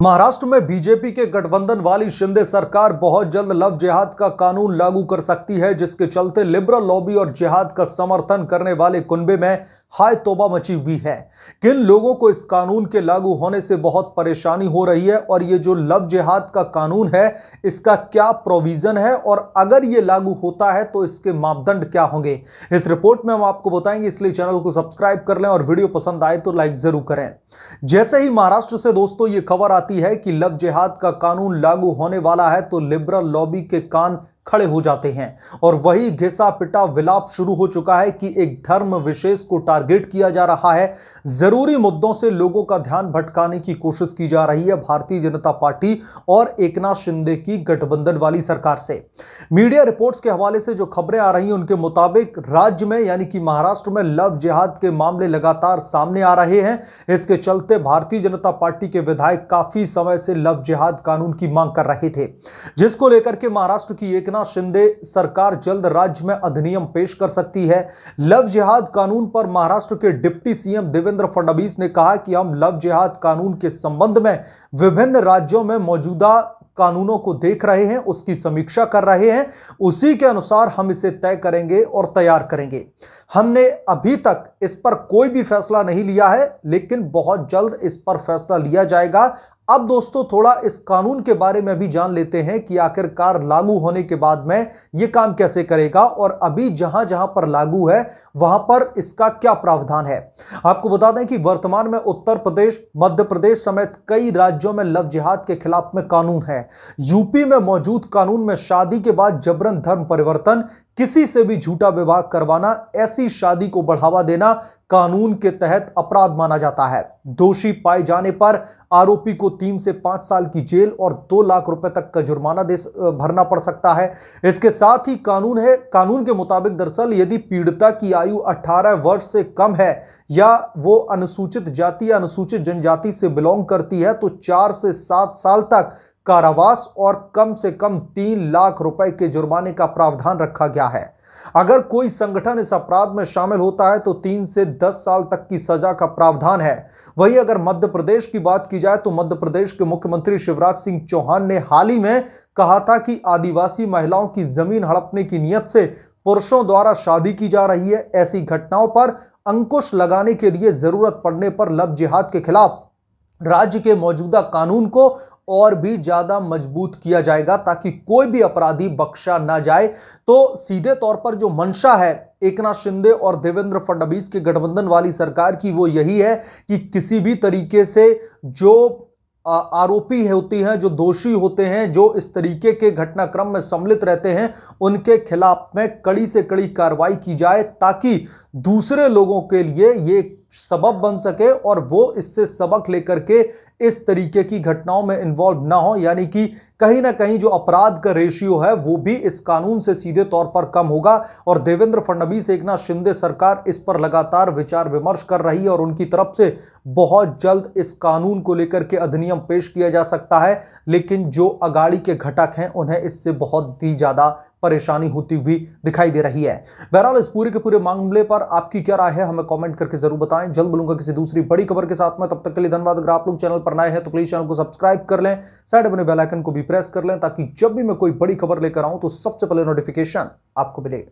महाराष्ट्र में बीजेपी के गठबंधन वाली शिंदे सरकार बहुत जल्द लव जिहाद का कानून लागू कर सकती है, जिसके चलते लिबरल लॉबी और जिहाद का समर्थन करने वाले कुनबे में हाय तौबा मची हुई है। किन लोगों को इस कानून के लागू होने से बहुत परेशानी हो रही है और ये जो लव जिहाद का कानून है इसका क्या प्रोविजन है और अगर ये लागू होता है तो इसके मापदंड क्या होंगे, इस रिपोर्ट में हम आपको बताएंगे। इसलिए चैनल को सब्सक्राइब कर लें और वीडियो पसंद आए तो लाइक जरूर करें। जैसे ही महाराष्ट्र से दोस्तों ये खबर आती है कि लव जिहाद का कानून लागू होने वाला है तो लिबरल लॉबी के कान खड़े हो जाते हैं और वही घिसा पिटा विलाप शुरू हो चुका है कि एक धर्म विशेष को टारगेट किया जा रहा है। जरूरी मुद्दों से लोगों का ध्यान भटकाने की कोशिश की जा रही है भारतीय जनता पार्टी और एकनाथ शिंदे की गठबंधन वाली सरकार से। मीडिया रिपोर्ट्स के हवाले से जो खबरें आ रही हैं उनके मुताबिक राज्य में यानी कि महाराष्ट्र में लव जिहाद के मामले लगातार सामने आ रहे हैं। इसके चलते भारतीय जनता पार्टी के विधायक काफी समय से लव जिहाद कानून की मांग कर रहे थे, जिसको लेकर के महाराष्ट्र की एकनाथ शिंदे सरकार जल्द राज्य में अधिनियम पेश कर सकती है। लव जिहाद कानून पर महाराष्ट्र के डिप्टी सीएम देवेंद्र फडणवीस ने कहा कि हम लव जिहाद कानून के संबंध में विभिन्न राज्यों में मौजूदा कानूनों को देख रहे हैं, उसकी समीक्षा कर रहे हैं, उसी के अनुसार हम इसे तय करेंगे और तैयार करेंगे। हमने अभी तक इस पर कोई भी फैसला नहीं लिया है, लेकिन बहुत जल्द इस पर फैसला लिया जाएगा। अब दोस्तों थोड़ा इस कानून के बारे में भी जान लेते हैं कि आखिरकार लागू होने के बाद में यह काम कैसे करेगा और अभी जहां जहां पर लागू है वहां पर इसका क्या प्रावधान है। आपको बता दें कि वर्तमान में उत्तर प्रदेश, मध्य प्रदेश समेत कई राज्यों में लव जिहाद के खिलाफ में कानून है। यूपी में मौजूद कानून में शादी के बाद जबरन धर्म परिवर्तन, किसी से भी झूठा विवाह करवाना, ऐसी शादी को बढ़ावा देना कानून के तहत अपराध माना जाता है। दोषी पाए जाने पर आरोपी को 3 से 5 साल की जेल और 2 लाख रुपए तक का जुर्माना भरना पड़ सकता है। इसके साथ ही कानून के मुताबिक दरअसल यदि पीड़िता की आयु 18 वर्ष से कम है या वो अनुसूचित जाति या अनुसूचित जनजाति से बिलोंग करती है तो 4 से 7 साल तक कारावास और कम से कम 3 लाख रुपए के जुर्माने का प्रावधान रखा गया है। अगर कोई संगठन इस अपराध में शामिल होता है तो 3 से 10 साल तक की सजा का प्रावधान है। वहीं अगर मध्य प्रदेश की बात की जाए तो मध्य प्रदेश के मुख्यमंत्री शिवराज सिंह चौहान ने हाल ही में कहा था कि आदिवासी महिलाओं की जमीन हड़पने की नीयत से पुरुषों द्वारा शादी की जा रही है। ऐसी घटनाओं पर अंकुश लगाने के लिए जरूरत पड़ने पर लव जिहाद के खिलाफ राज्य के मौजूदा कानून को और भी ज्यादा मजबूत किया जाएगा ताकि कोई भी अपराधी बख्शा ना जाए। तो सीधे तौर पर जो मंशा है एकनाथ शिंदे और देवेंद्र फडणवीस के गठबंधन वाली सरकार की वो यही है कि किसी भी तरीके से जो आरोपी होती हैं, जो दोषी होते हैं, जो इस तरीके के घटनाक्रम में सम्मिलित रहते हैं, उनके खिलाफ में कड़ी से कड़ी कार्रवाई की जाए ताकि दूसरे लोगों के लिए ये सबब बन सके और वो इससे सबक लेकर के इस तरीके की घटनाओं में इन्वॉल्व ना हो। यानी कि कहीं ना कहीं जो अपराध का रेशियो है वो भी इस कानून से सीधे तौर पर कम होगा। और देवेंद्र फडणवीस, एकनाथ शिंदे सरकार इस पर लगातार विचार विमर्श कर रही है और उनकी तरफ से बहुत जल्द इस कानून को लेकर के अधिनियम पेश किया जा सकता है। लेकिन जो अगाड़ी के घटक हैं उन्हें इससे बहुत ही ज्यादा परेशानी होती हुई दिखाई दे रही है। बहरहाल इस पूरे के पूरे मामले पर आपकी क्या राय है हमें कमेंट करके जरूर बताएं। जल्द मिलूंगा किसी दूसरी बड़ी खबर के साथ में, तब तक के लिए धन्यवाद। अगर आप लोग चैनल पर नए हैं तो प्लीज चैनल को सब्सक्राइब कर लें, साइड बने बेल आइकन को भी प्रेस कर लें ताकि जब भी मैं कोई बड़ी खबर लेकर आऊं तो सबसे पहले नोटिफिकेशन आपको मिले।